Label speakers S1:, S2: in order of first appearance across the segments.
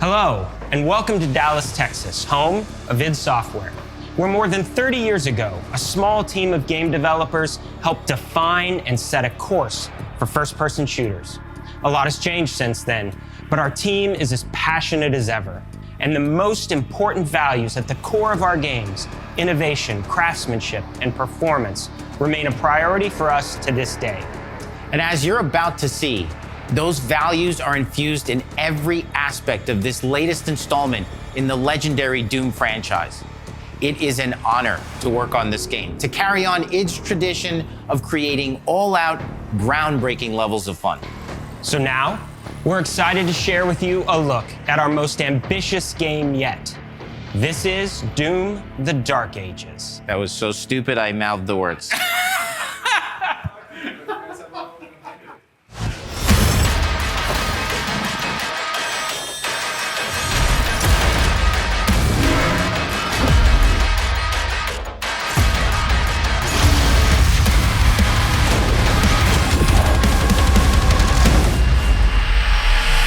S1: Hello, and welcome to Dallas, Texas, home of id Software, where more than 30 years ago, a small team of game developers helped define and set a course for first-person shooters. A lot has changed since then, but our team is as passionate as ever. And the most important values at the core of our games, innovation, craftsmanship, and performance, remain a priority for us to this day.
S2: And as you're about to see, those values are infused in every aspect of this latest installment in the legendary Doom franchise. It is an honor to work on this game, to carry on id's tradition of creating all-out, groundbreaking levels of fun.
S1: So now, we're excited to share with you a look at our most ambitious game yet. This is Doom: The Dark Ages.
S2: That was so stupid, I mouthed the words.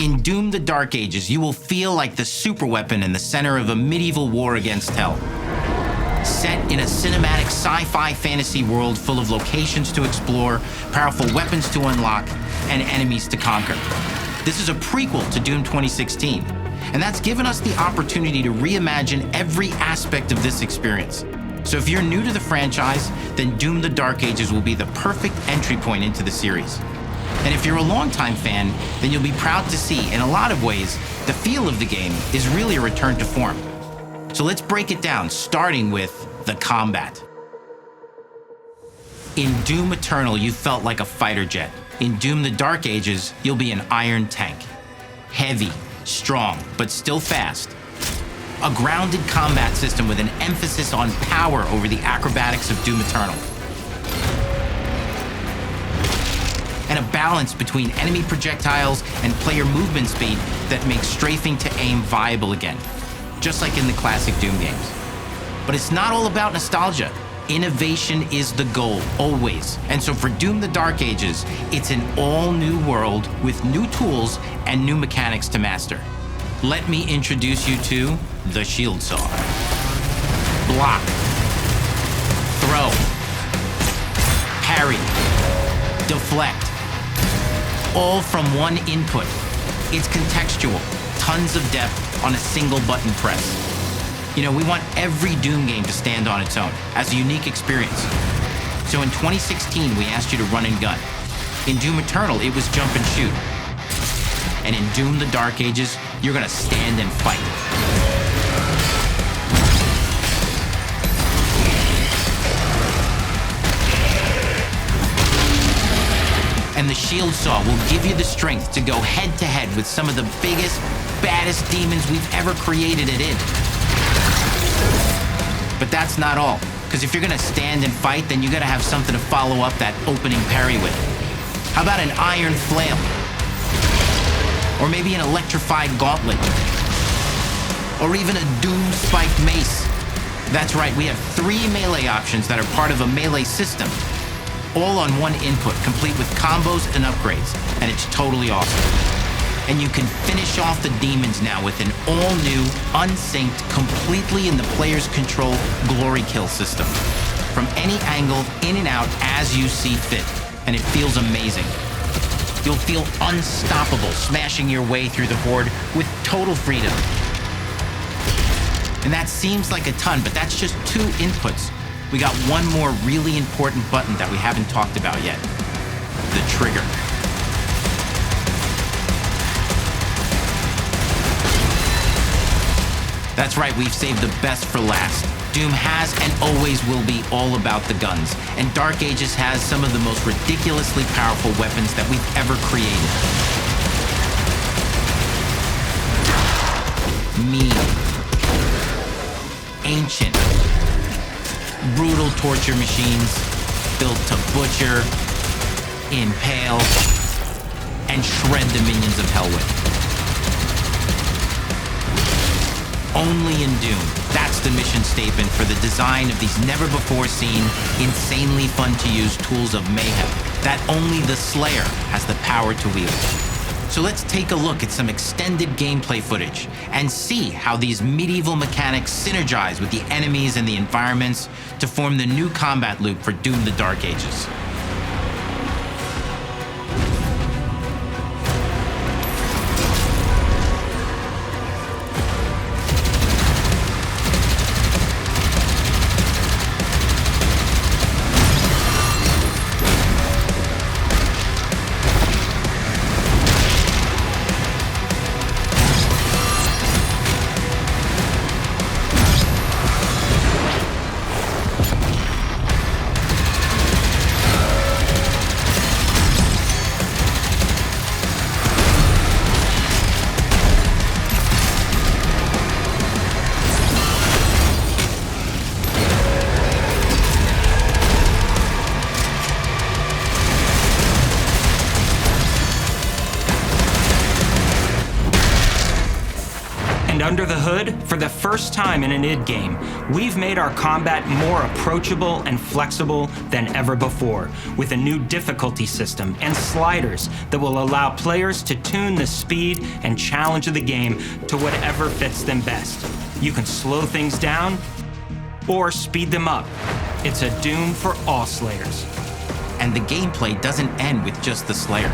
S2: In Doom: The Dark Ages, you will feel like the superweapon in the center of a medieval war against hell. Set in a cinematic sci-fi fantasy world full of locations to explore, powerful weapons to unlock, and enemies to conquer. This is a prequel to Doom 2016, and that's given us the opportunity to reimagine every aspect of this experience. So if you're new to the franchise, then Doom: The Dark Ages will be the perfect entry point into the series. And if you're a longtime fan, then you'll be proud to see, in a lot of ways, the feel of the game is really a return to form. So let's break it down, starting with the combat. In Doom Eternal, you felt like a fighter jet. In Doom: The Dark Ages, you'll be an iron tank. Heavy, strong, but still fast. A grounded combat system with an emphasis on power over the acrobatics of Doom Eternal. And a balance between enemy projectiles and player movement speed that makes strafing to aim viable again, just like in the classic Doom games. But it's not all about nostalgia. Innovation is the goal, always. And so for Doom: The Dark Ages, it's an all-new world with new tools and new mechanics to master. Let me introduce you to the Shield Saw. Block. Throw. Parry. Deflect. All from one input. It's contextual, tons of depth on a single button press. You know, we want every Doom game to stand on its own as a unique experience. So in 2016, we asked you to run and gun. In Doom Eternal, it was jump and shoot. And in Doom: The Dark Ages, you're gonna stand and fight. And the Shield Saw will give you the strength to go head-to-head with some of the biggest, baddest demons we've ever created at id. But that's not all, because if you're gonna stand and fight, then you gotta have something to follow up that opening parry with. How about an iron flail? Or maybe an electrified gauntlet? Or even a Doom spiked mace? That's right, we have 3 melee options that are part of a melee system. All on one input, complete with combos and upgrades, and it's totally awesome. And you can finish off the demons now with an all-new, unsynced, completely in the player's control glory kill system. From any angle, in and out, as you see fit, and it feels amazing. You'll feel unstoppable smashing your way through the horde with total freedom. And that seems like a ton, but that's just 2 inputs. We got one more really important button that we haven't talked about yet. The trigger. That's right, we've saved the best for last. Doom has and always will be all about the guns, and Dark Ages has some of the most ridiculously powerful weapons that we've ever created. Mean. Ancient. Brutal torture machines built to butcher, impale, and shred the minions of hell with. Only in Doom, that's the mission statement for the design of these never-before-seen, insanely fun-to-use tools of mayhem that only the Slayer has the power to wield. So let's take a look at some extended gameplay footage and see how these medieval mechanics synergize with the enemies and the environments to form the new combat loop for Doom: The Dark Ages.
S1: And under the hood, for the first time in an id game, we've made our combat more approachable and flexible than ever before, with a new difficulty system and sliders that will allow players to tune the speed and challenge of the game to whatever fits them best. You can slow things down or speed them up. It's a Doom for all Slayers.
S2: And the gameplay doesn't end with just the Slayer.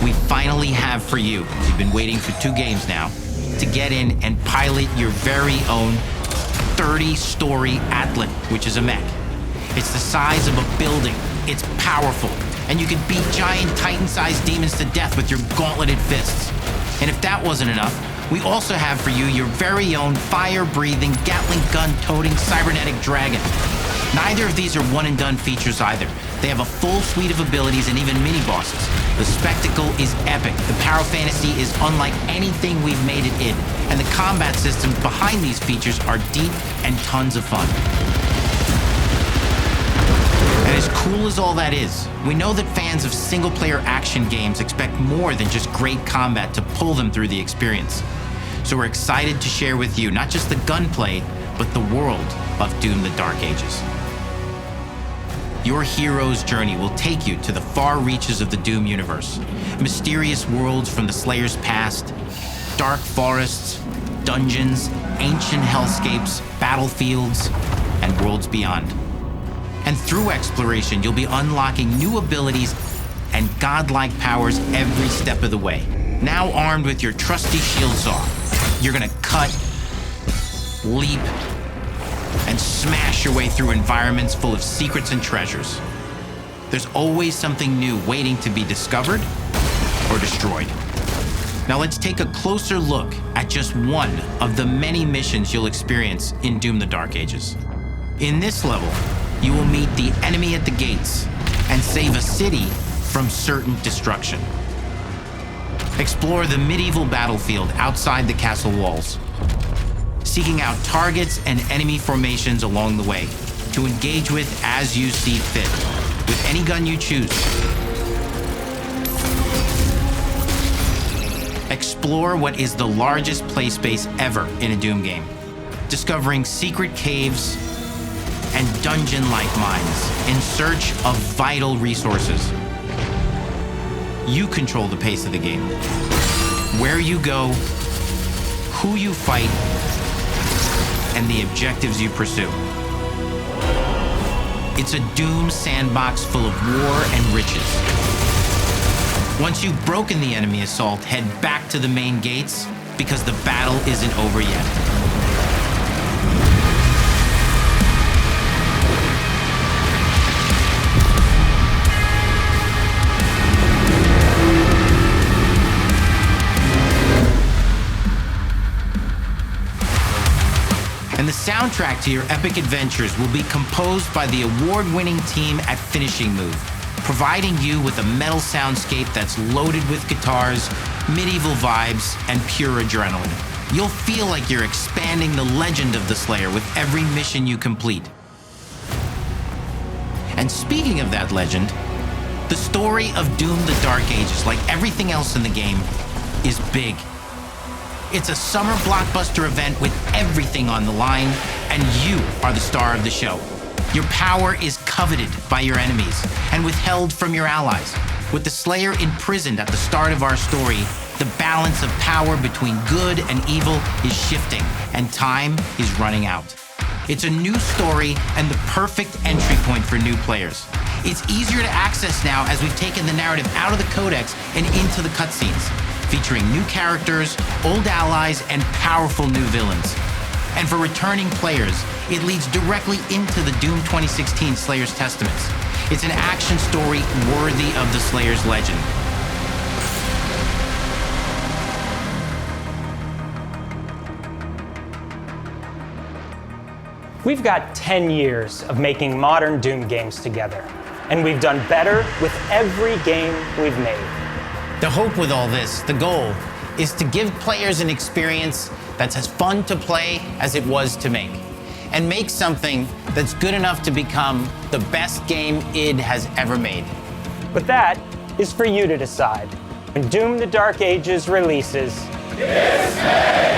S2: We finally have for you, you've been waiting for 2 games now, to get in and pilot your very own 30-story Atlan, which is a mech. It's the size of a building, it's powerful, and you can beat giant Titan-sized demons to death with your gauntleted fists. And if that wasn't enough, we also have for you your very own fire-breathing, Gatling gun-toting cybernetic dragon. Neither of these are one-and-done features either. They have a full suite of abilities and even mini-bosses. The spectacle is epic. The Power Fantasy is unlike anything we've made it in. And the combat systems behind these features are deep and tons of fun. And as cool as all that is, we know that fans of single-player action games expect more than just great combat to pull them through the experience. So we're excited to share with you not just the gunplay, but the world of Doom: The Dark Ages. Your hero's journey will take you to the far reaches of the Doom universe. Mysterious worlds from the Slayer's past, dark forests, dungeons, ancient hellscapes, battlefields, and worlds beyond. And through exploration, you'll be unlocking new abilities and godlike powers every step of the way. Now armed with your trusty shield saw, you're gonna cut, leap, and smash your way through environments full of secrets and treasures. There's always something new waiting to be discovered or destroyed. Now let's take a closer look at just one of the many missions you'll experience in Doom: The Dark Ages. In this level, you will meet the enemy at the gates and save a city from certain destruction. Explore the medieval battlefield outside the castle walls, seeking out targets and enemy formations along the way to engage with as you see fit, with any gun you choose. Explore what is the largest play space ever in a Doom game, discovering secret caves and dungeon-like mines in search of vital resources. You control the pace of the game, where you go, who you fight, and the objectives you pursue. It's a Doom sandbox full of war and riches. Once you've broken the enemy assault, head back to the main gates, because the battle isn't over yet. And the soundtrack to your epic adventures will be composed by the award-winning team at Finishing Move, providing you with a metal soundscape that's loaded with guitars, medieval vibes, and pure adrenaline. You'll feel like you're expanding the legend of the Slayer with every mission you complete. And speaking of that legend, the story of Doom: The Dark Ages, like everything else in the game, is big. It's a summer blockbuster event with everything on the line, and you are the star of the show. Your power is coveted by your enemies and withheld from your allies. With the Slayer imprisoned at the start of our story, the balance of power between good and evil is shifting, and time is running out. It's a new story and the perfect entry point for new players. It's easier to access now as we've taken the narrative out of the codex and into the cutscenes, featuring new characters, old allies, and powerful new villains. And for returning players, it leads directly into the Doom 2016 Slayer's Testaments. It's an action story worthy of the Slayer's legend.
S1: We've got 10 years of making modern Doom games together, and we've done better with every game we've made.
S2: The hope with all this, the goal, is to give players an experience that's as fun to play as it was to make, and make something that's good enough to become the best game id has ever made.
S1: But that is for you to decide. When Doom: The Dark Ages releases,
S3: Disney!